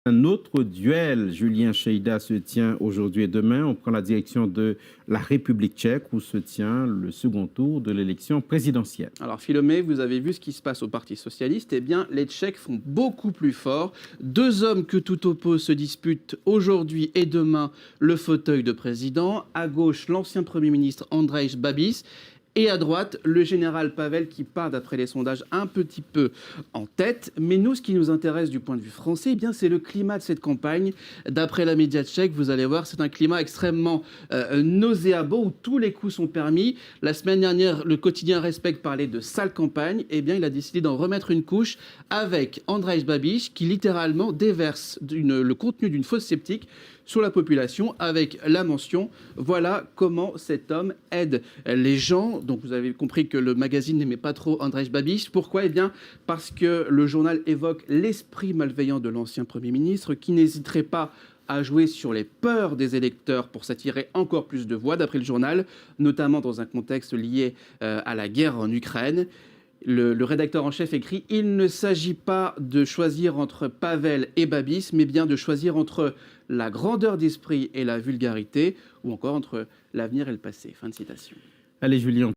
Un autre duel, Julien Cheïda, se tient aujourd'hui et demain. On prend la direction de la République tchèque où se tient le second tour de l'élection présidentielle. Alors Philomé, vous avez vu ce qui se passe au Parti socialiste. Eh bien, les Tchèques font beaucoup plus fort. Deux hommes que tout oppose se disputent aujourd'hui et demain le fauteuil de président. À gauche, l'ancien Premier ministre Andrej Babis. Et à droite, le général Pavel qui part, d'après les sondages, un petit peu en tête. Mais nous, ce qui nous intéresse du point de vue français, eh bien, c'est le climat de cette campagne. D'après la média tchèque, vous allez voir, c'est un climat extrêmement nauséabond où tous les coups sont permis. La semaine dernière, le quotidien Respect parlait de sale campagne. Eh bien, il a décidé d'en remettre une couche avec Andrej Babiš qui littéralement déverse le contenu d'une fausse sceptique sur la population avec la mention « Voilà comment cet homme aide les gens ». Donc vous avez compris que le magazine n'aimait pas trop Andrej Babiš. Pourquoi ? Eh bien parce que le journal évoque l'esprit malveillant de l'ancien Premier ministre qui n'hésiterait pas à jouer sur les peurs des électeurs pour s'attirer encore plus de voix, d'après le journal, notamment dans un contexte lié à la guerre en Ukraine. Le rédacteur en chef écrit « Il ne s'agit pas de choisir entre Pavel et Babis, mais bien de choisir entre la grandeur d'esprit et la vulgarité, ou encore entre l'avenir et le passé ». Fin de citation. Allez, Julien.